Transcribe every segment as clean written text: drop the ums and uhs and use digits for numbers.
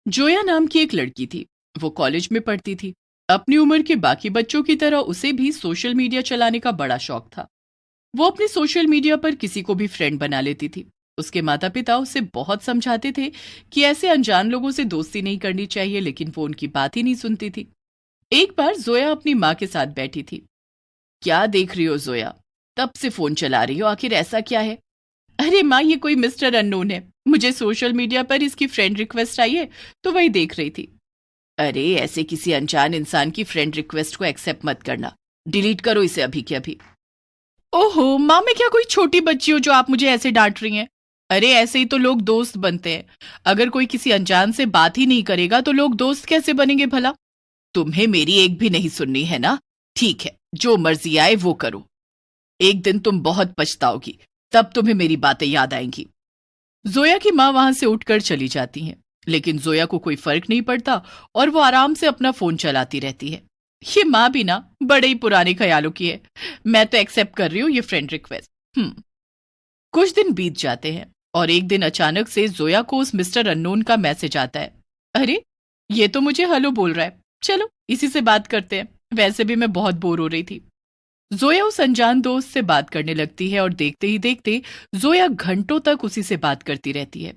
जोया नाम की एक लड़की थी। वो कॉलेज में पढ़ती थी। अपनी उम्र के बाकी बच्चों की तरह उसे भी सोशल मीडिया चलाने का बड़ा शौक था। वो अपने सोशल मीडिया पर किसी को भी फ्रेंड बना लेती थी। उसके माता पिता उसे बहुत समझाते थे कि ऐसे अनजान लोगों से दोस्ती नहीं करनी चाहिए, लेकिन वो उनकी बात ही नहीं सुनती थी। एक बार जोया अपनी माँ के साथ बैठी थी। क्या देख रही हो जोया? तब से फोन चला रही हो, आखिर ऐसा क्या है? अरे माँ, ये कोई मिस्टर अननोन है। मुझे सोशल मीडिया पर इसकी फ्रेंड रिक्वेस्ट आई है, तो वही देख रही थी। अरे ऐसे किसी अनजान इंसान की फ्रेंड रिक्वेस्ट को एक्सेप्ट मत करना। डिलीट करो इसे अभी के अभी। ओहो माँ, मैं क्या कोई छोटी बच्ची हूँ जो आप मुझे ऐसे डांट रही हैं? अरे ऐसे ही तो लोग दोस्त बनते हैं। अगर कोई किसी अनजान से बात ही नहीं करेगा तो लोग दोस्त कैसे बनेंगे भला? तुम्हें मेरी एक भी नहीं सुननी है ना? ठीक है, जो मर्जी आए वो करो। एक दिन तुम बहुत पछताओगी, तब तुम्हें मेरी बातें याद आएंगी। जोया की माँ वहां से उठकर चली जाती हैं, लेकिन जोया को कोई फर्क नहीं पड़ता और वो आराम से अपना फोन चलाती रहती है। ये माँ भी ना बड़े ही पुराने ख्यालों की है। मैं तो एक्सेप्ट कर रही हूँ ये फ्रेंड रिक्वेस्ट। कुछ दिन बीत जाते हैं और एक दिन अचानक से जोया को उस मिस्टर अननोन का मैसेज आता है। अरे ये तो मुझे हेलो बोल रहा है, चलो इसी से बात करते हैं। वैसे भी मैं बहुत बोर हो रही थी। जोया उस अनजान दोस्त से बात करने लगती है और देखते ही देखते जोया घंटों तक उसी से बात करती रहती है।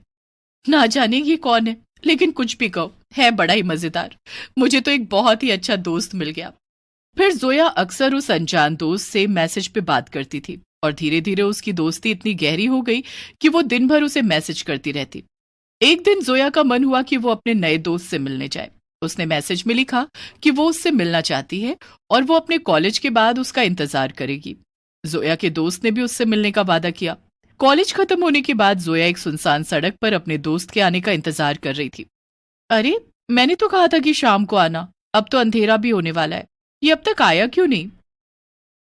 ना जाने ये कौन है, लेकिन कुछ भी कहो, है बड़ा ही मजेदार। मुझे तो एक बहुत ही अच्छा दोस्त मिल गया। फिर जोया अक्सर उस अनजान दोस्त से मैसेज पे बात करती थी और धीरे धीरे उसकी दोस्ती इतनी गहरी हो गई कि वो दिन भर उसे मैसेज करती रहती। एक दिन जोया का मन हुआ कि वो अपने नए दोस्त से मिलने जाए। उसने मैसेज में लिखा कि वो उससे मिलना चाहती है और वो अपने कॉलेज के बाद उसका इंतजार करेगी। जोया के दोस्त ने भी उससे मिलने का वादा किया। कॉलेज खत्म होने के बाद जोया एक सुनसान सड़क पर अपने दोस्त के आने का इंतजार कर रही थी। अरे मैंने तो कहा था कि शाम को आना, अब तो अंधेरा भी होने वाला है। ये अब तक आया क्यों नहीं?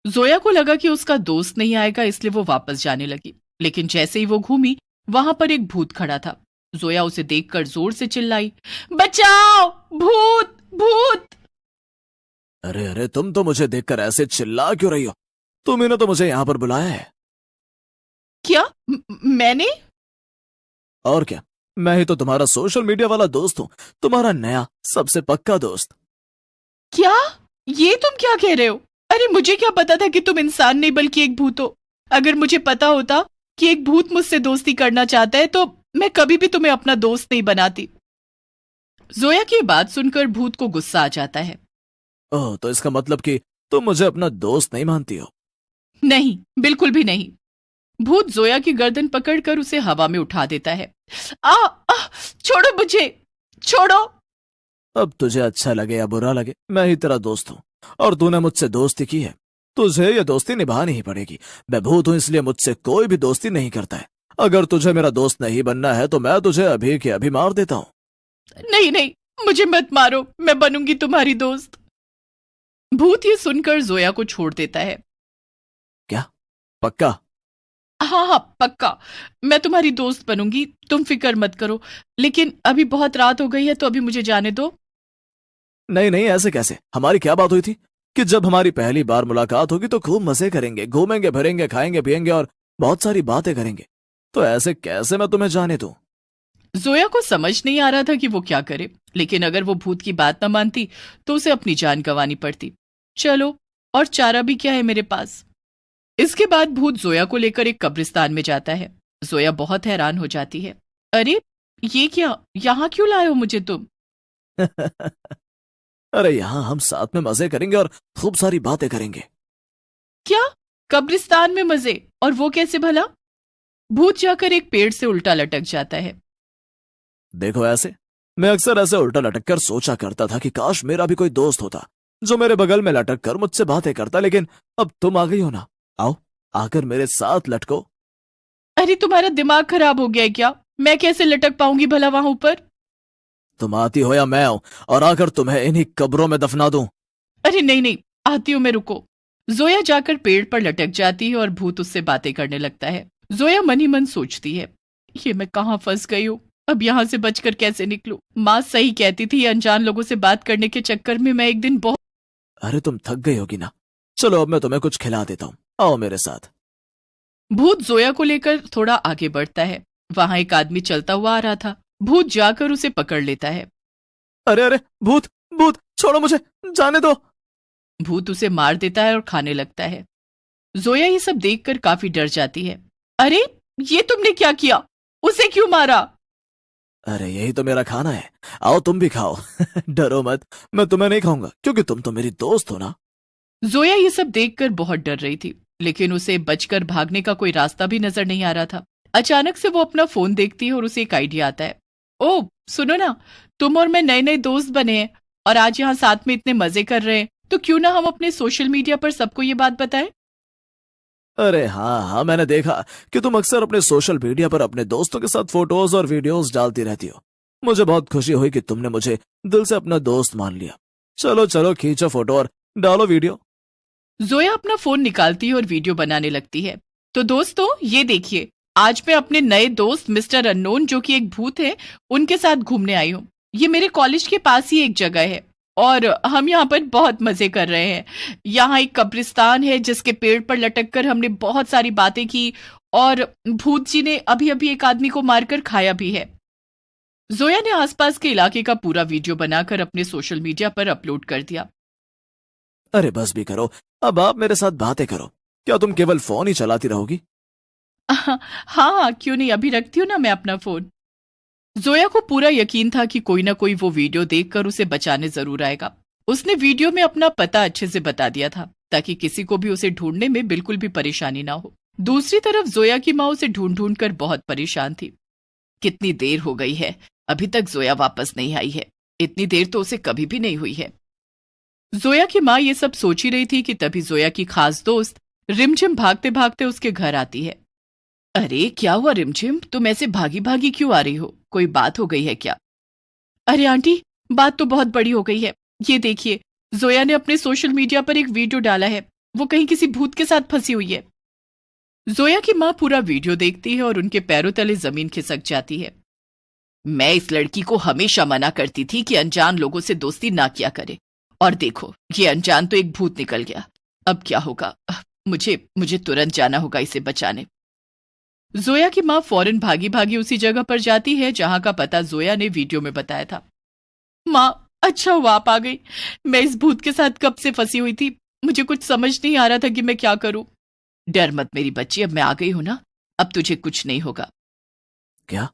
जोया को लगा कि उसका दोस्त नहीं आएगा, इसलिए वो वापस जाने लगी। लेकिन जैसे ही वो घूमी, वहां पर एक भूत खड़ा था। जोया उसे देखकर जोर से चिल्लाई, बचाओ! भूत भूत! अरे अरे, तुम तो मुझे देखकर ऐसे चिल्ला क्यों रही हो? तुमने तो मुझे यहां पर बुलाया है। क्या मैंने? और क्या, मैं ही तो तुम्हारा सोशल मीडिया वाला दोस्त हूँ, तुम्हारा नया सबसे पक्का दोस्त। क्या? ये तुम क्या कह रहे हो? अरे मुझे क्या पता था कि तुम इंसान नहीं बल्कि एक भूत हो। अगर मुझे पता होता कि एक भूत मुझसे दोस्ती करना चाहता है तो मैं कभी भी तुम्हें अपना दोस्त नहीं बनाती। जोया की बात सुनकर भूत को गुस्सा आ जाता है। ओह, तो इसका मतलब कि तुम मुझे अपना दोस्त नहीं मानती हो? नहीं, बिल्कुल भी नहीं। भूत जोया की गर्दन पकड़कर उसे हवा में उठा देता है। आ, छोड़ो मुझे, छोड़ो! अब तुझे अच्छा लगे या बुरा लगे, मैं ही तेरा दोस्त हूँ और तूने मुझसे दोस्ती की है। तुझे ये दोस्ती निभानी ही पड़ेगी। मैं भूत हूँ, इसलिए मुझसे कोई भी दोस्ती नहीं करता है। अगर तुझे मेरा दोस्त नहीं बनना है तो मैं तुझे अभी के अभी मार देता हूँ। नहीं नहीं, मुझे मत मारो, मैं बनूंगी तुम्हारी दोस्त। भूत ये सुनकर जोया को छोड़ देता है। क्या? पक्का? हाँ हाँ पक्का, मैं तुम्हारी दोस्त बनूंगी, तुम फिक्र मत करो। लेकिन अभी बहुत रात हो गई है तो अभी मुझे जाने दो। नहीं नहीं, ऐसे कैसे? हमारी क्या बात हुई थी कि जब हमारी पहली बार मुलाकात होगी तो खूब मजे करेंगे, घूमेंगे फिरेंगे, खाएंगे पिएंगे और बहुत सारी बातें करेंगे। तो ऐसे कैसे मैं तुम्हें जाने दूं? जोया को समझ नहीं आ रहा था कि वो क्या करे, लेकिन अगर वो भूत की बात न मानती तो उसे अपनी जान गंवानी पड़ती। चलो, और चारा भी क्या है मेरे पास। इसके बाद भूत जोया को लेकर एक कब्रिस्तान में जाता है। जोया बहुत हैरान हो जाती है। अरे ये क्या, यहाँ क्यों लाए हो मुझे तुम? अरे यहाँ हम साथ में मजे करेंगे और खूब सारी बातें करेंगे। क्या? कब्रिस्तान में मजे? और वो कैसे भला? भूत जाकर एक पेड़ से उल्टा लटक जाता है। देखो, ऐसे मैं अक्सर ऐसे उल्टा लटक कर सोचा करता था कि काश मेरा भी कोई दोस्त होता जो मेरे बगल में लटक कर मुझसे बातें करता, लेकिन अब तुम आ गई हो ना। आओ, आकर मेरे साथ लटको। अरे तुम्हारा दिमाग खराब हो गया है क्या? मैं कैसे लटक पाऊंगी भला वहां ऊपर? तुम आती हो या मैं आऊं और आकर तुम्हें इन्हीं कब्रों में दफना दूं? अरे नहीं नहीं, आती हूं मैं, रुको। जोया जाकर पेड़ पर लटक जाती है और भूत उससे बातें करने लगता है। जोया मन ही मन सोचती है, ये मैं कहाँ फंस गई हूँ, अब यहाँ से बचकर कैसे निकलूं? माँ सही कहती थी, अनजान लोगों से बात करने के चक्कर में मैं एक दिन बहुत। अरे तुम थक गई होगी ना, चलो अब मैं तुम्हें कुछ खिला देता हूं, आओ मेरे साथ। भूत जोया को लेकर थोड़ा आगे बढ़ता है। वहां एक आदमी चलता हुआ आ रहा था। भूत जाकर उसे पकड़ लेता है। अरे अरे, भूत भूत, छोड़ो मुझे, जाने दो। भूत उसे मार देता है और खाने लगता है। जोया ये सब देखकर काफी डर जाती है। अरे ये तुमने क्या किया? उसे क्यों मारा? अरे यही तो मेरा खाना है, आओ तुम भी खाओ। डरो मत, मैं तुम्हें नहीं खाऊंगा क्योंकि तुम तो मेरी दोस्त हो ना। जोया ये सब देखकर बहुत डर रही थी, लेकिन उसे बचकर भागने का कोई रास्ता भी नजर नहीं आ रहा था। अचानक से वो अपना फोन देखती है और उसे एक आइडिया आता है। ओ सुनो ना, तुम और मैं नए नए दोस्त बने हैं और आज यहाँ साथ में इतने मजे कर रहे हैं, तो क्यों ना हम अपने सोशल मीडिया पर सबको ये बात बताएं? अरे हाँ हाँ, मैंने देखा कि तुम अक्सर अपने सोशल मीडिया पर अपने दोस्तों के साथ फोटोज और वीडियोस डालती रहती हो। मुझे बहुत खुशी हुई कि तुमने मुझे दिल से अपना दोस्त मान लिया। चलो चलो, खींचो फोटो और डालो वीडियो। जोया अपना फोन निकालती है और वीडियो बनाने लगती है। तो दोस्तों ये देखिए, आज मैं अपने नए दोस्त मिस्टर अननोन, जो कि एक भूत है, उनके साथ घूमने आई हूँ। ये मेरे कॉलेज के पास ही एक जगह है और हम यहाँ पर बहुत मजे कर रहे हैं। यहाँ एक कब्रिस्तान है जिसके पेड़ पर लटक कर हमने बहुत सारी बातें की और भूत जी ने अभी अभी एक आदमी को मारकर खाया भी है। जोया ने आसपास के इलाके का पूरा वीडियो बनाकर अपने सोशल मीडिया पर अपलोड कर दिया। अरे बस भी करो, अब आप मेरे साथ बातें करो। क्या तुम केवल फोन ही चलाती रहोगी? हाँ हाँ, क्यों नहीं, अभी रखती हूँ ना मैं अपना फोन। जोया को पूरा यकीन था कि कोई ना कोई वो वीडियो देखकर उसे बचाने जरूर आएगा। उसने वीडियो में अपना पता अच्छे से बता दिया था ताकि किसी को भी उसे ढूंढने में बिल्कुल भी परेशानी ना हो। दूसरी तरफ जोया की माँ उसे ढूंढ ढूंढ कर बहुत परेशान थी। कितनी देर हो गई है, अभी तक जोया वापस नहीं आई है। इतनी देर तो उसे कभी भी नहीं हुई है। जोया की माँ ये सब सोच ही रही थी कि तभी जोया की खास दोस्त रिमझिम भागते भागते उसके घर आती है। अरे क्या हुआ रिमझिम, तुम ऐसे भागी भागी क्यों आ रही हो? कोई बात हो गई है क्या? अरे आंटी, बात तो बहुत बड़ी हो गई है। ये देखिए, जोया ने अपने सोशल मीडिया पर एक वीडियो डाला है। वो कहीं किसी भूत के साथ फंसी हुई है। जोया की माँ पूरा वीडियो देखती है और उनके पैरों तले जमीन खिसक जाती है। मैं इस लड़की को हमेशा मना करती थी कि अनजान लोगों से दोस्ती ना किया करे, और देखो ये अनजान तो एक भूत निकल गया। अब क्या होगा? मुझे मुझे तुरंत जाना होगा इसे बचाने। जोया की माँ फौरन भागी भागी उसी जगह पर जाती है जहां का पता जोया ने वीडियो में बताया था। माँ, अच्छा हुआ आप आ गई। मैं इस भूत के साथ कब से फंसी हुई थी, मुझे कुछ समझ नहीं आ रहा था कि मैं क्या करूं। डर मत मेरी बच्ची, अब मैं आ गई हूं ना, अब तुझे कुछ नहीं होगा। क्या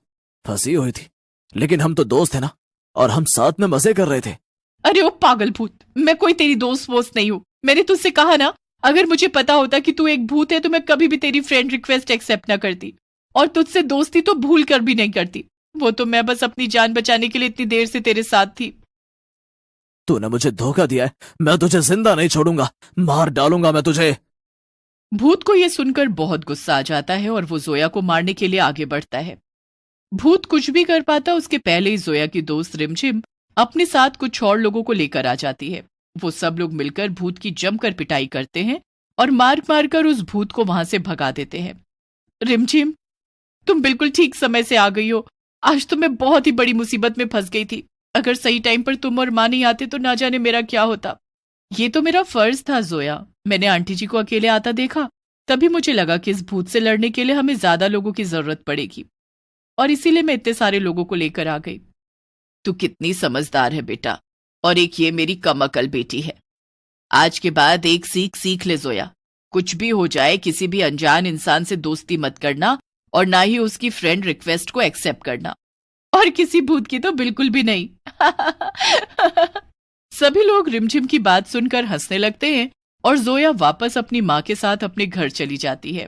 फंसी हुई थी? लेकिन हम तो दोस्त हैं ना, और हम साथ में मजे कर रहे थे। अरे ओ पागल भूत, मैं कोई तेरी दोस्त वोस्त नहीं हूं। मैंने तुझसे कहा ना, अगर मुझे पता होता कि तू एक भूत है तो मैं कभी भी तेरी फ्रेंड रिक्वेस्ट एक्सेप्ट ना करती, और तुझसे दोस्ती तो भूल कर भी नहीं करती। वो तो मैं बस अपनी जान बचाने के लिए इतनी देर से तेरे साथ थी। तूने मुझे धोखा दिया है, मैं तुझे जिंदा नहीं छोड़ूंगा, मार डालूंगा मैं तुझे। भूत को यह सुनकर बहुत गुस्सा आ जाता है और वो जोया को मारने के लिए आगे बढ़ता है। भूत कुछ भी कर पाता उसके पहले ही जोया की दोस्त रिमझिम अपने साथ कुछ और लोगों को लेकर आ जाती है। वो सब लोग मिलकर भूत की जमकर पिटाई करते हैं और मार मार कर उस भूत को वहां से भगा देते हैं। रिमझिम, तुम बिल्कुल ठीक समय से आ गई हो। आज तो मैं बहुत ही बड़ी मुसीबत में फंस गई थी। अगर सही टाइम पर तुम और माँ नहीं आते तो ना जाने मेरा क्या होता। ये तो मेरा फर्ज था जोया, मैंने आंटी जी को अकेले आता देखा, तभी मुझे लगा कि इस भूत से लड़ने के लिए हमें ज्यादा लोगों की जरूरत पड़ेगी, और इसीलिए मैं इतने सारे लोगों को लेकर आ गई। तू कितनी समझदार है बेटा, और एक ये मेरी कम अकल बेटी है। आज के बाद एक सीख सीख ले जोया, कुछ भी हो जाए किसी भी अनजान इंसान से दोस्ती मत करना, और ना ही उसकी फ्रेंड रिक्वेस्ट को एक्सेप्ट करना, और किसी भूत की तो बिल्कुल भी नहीं। सभी लोग रिमझिम की बात सुनकर हंसने लगते हैं और जोया वापस अपनी माँ के साथ अपने घर चली जाती है।